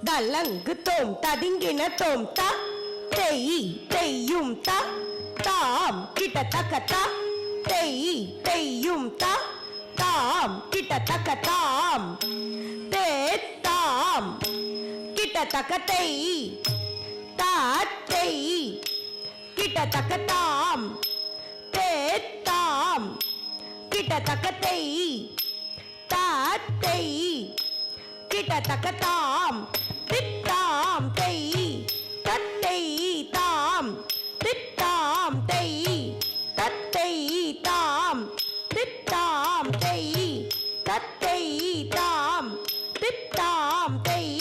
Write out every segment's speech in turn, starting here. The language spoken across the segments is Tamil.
தலங்கு தோம் ததிங்கின தோம் தா தெய் தெய்யும் தா தாம் கிட்டத்தக்க தா தெய் தெய்யும் தா தாம் கிட்டத்தக்க தாம் தே தாம் கிட்டத்தக்க தெய் தா தெய் கிட்டத்தக்க தாம் தே தாம் கிட்டத்தக்க தெய் தா தெய் கிட்டத்தக்க தாம் தித்தாம் தெய் தத்தை தாம் தித்தாம் தெய் தத்தை தாம் தித்தாம் தெய் தத்தை தாம் தித்தாம் தெய்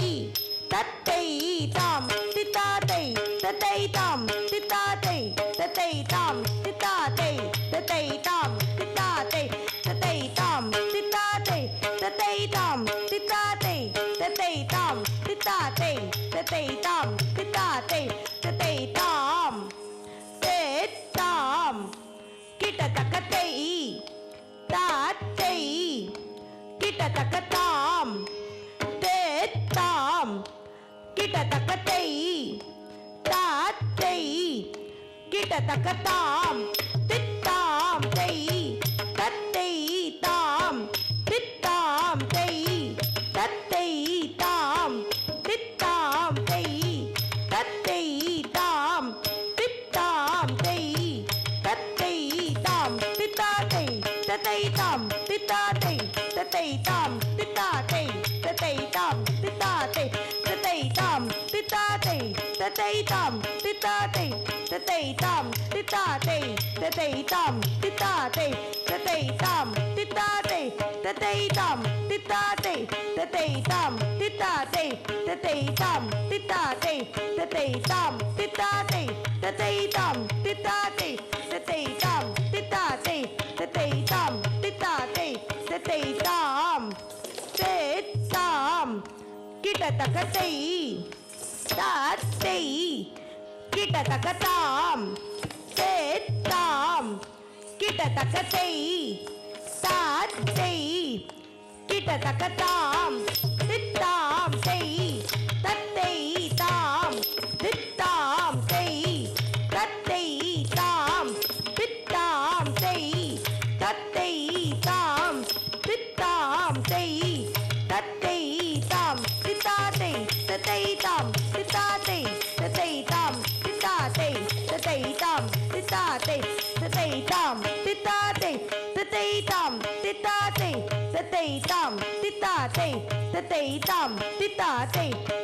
தத்தை தாம் தித்தாத்தை தத்தை தாம் தித்தாத்தை தத்தை தாம் தித்தாத்தை தத்தை தாம் தித்தாத்தை தத்தை தாம் தித்தாத்தை தத்தை தாம் தித்தாத்தை தத்தை தாம் தித்தாத்தை தத்தை தாம் தித்தாத்தை தத்தை தாம் தேத்தாம் கிட்டத்தக்க தெய் தாத்தை கிட்டத்தக்க தாம் தேத்தாம் கிட்டத்தக்க தெய் தாத்தை கிட்டத்தக்க தாம் தித்தாம் தெய் தத்தை தாம் தித்தாம் தெய் தத்தை தாம் தித்தாம் தெய் தத்தை தாம் தித்தாம் தெய் தத்தை தாம் தித்தாத்தை தத்தை தாம் தித்தாத்தை தத்தை தாம் தித்தாத்தை தத்தை தாம் தித்தாத்தை தத்தை தாம் தித்தாத்தை தத்தை தாம் தித்தாத்தை தத்தை தாம் தித்தாத்தை தத்தை தாம் தித்தாத்தை தத்தை தாம் தித்தாத்தை தத்தை தாம் தித்தாத்தை தத்தை தாம் தித்தாத்தை தத்தை தாம் தித்தாத்தை தத்தை தாம் தித்தாத்தை தத்தை தாம் தித்தாத்தை தத்தை தாம் தித்தாத்தை தத்தை தாம் தித்தாத்தை தத்தை தாம் தேத்தாம் கிட்டத்தக்க தெய் தாத்தை கிட்டத்தக்க தாம் தேத்தாம் கிட்டத்தக்க தெய் தாத்தை கிட்டத்தக்க தாம் தித்தாம் தெய் தத்தை தாம் தித்தாம் தெய் தத்தை தாம் தித்தாம் தெய் தத்தை தாம் தித்தாம் தெய் தத்தை தாம் தித்தாத்தை தத்தை தாம் தித்தாத்தை தத்தை தாம் தித்தாத்தை தத்தை தாம் தித்தாத்தை தத்தை தாம் தித்தாத்தை தத்தை தாம் தித்தாத்தை தத்தை தாம் தித்தாத்தை தத்தை தாம் தித்தாத்தை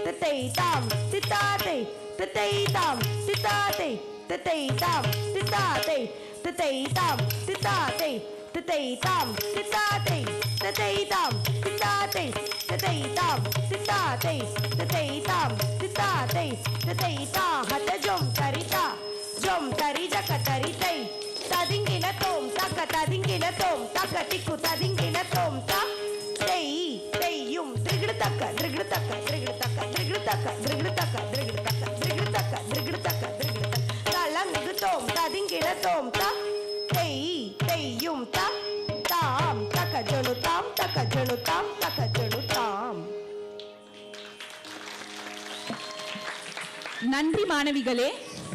தத்தை தாம் தித்தாத்தை தத்தை தாம் தித்தாத்தை தத்தை தாம் தித்தாத்தை தத்தை தாம் தித்தாத்தை தத்தை தாம் தித்தாத்தை தத்தை தாம் தித்தாத்தை தத்தை தாம் தித்தாத்தை தத்தை தாம் தித்தாத்தை தத்தை தா ஹத ஜொம் தரி ஜக தரி தை ததிங்கின தோம் தக்க ததிங்கின தோம் தக்க திக்கு ததிங்கின தோம் தா தெய் தெய்யும் திரிகிடத்தக்க திரிகிடத்தக்க திரிகிடத்தக்க திரிகிடத்தக்க திரிகிடத்தக்க திரிகிடத்தக்க திரிகிடத்தக்க திரிகிடத்தக்க திரிகிடத்தக்க தலங்கு தோம் ததிங்கின தோம் தா தெய் தெய்யும் தா தாம் தக்க ஜொனு தாம் தக்க ஜொனு தாம் தக்க ஜொனு தாம். நன்றி மாணவிகளே.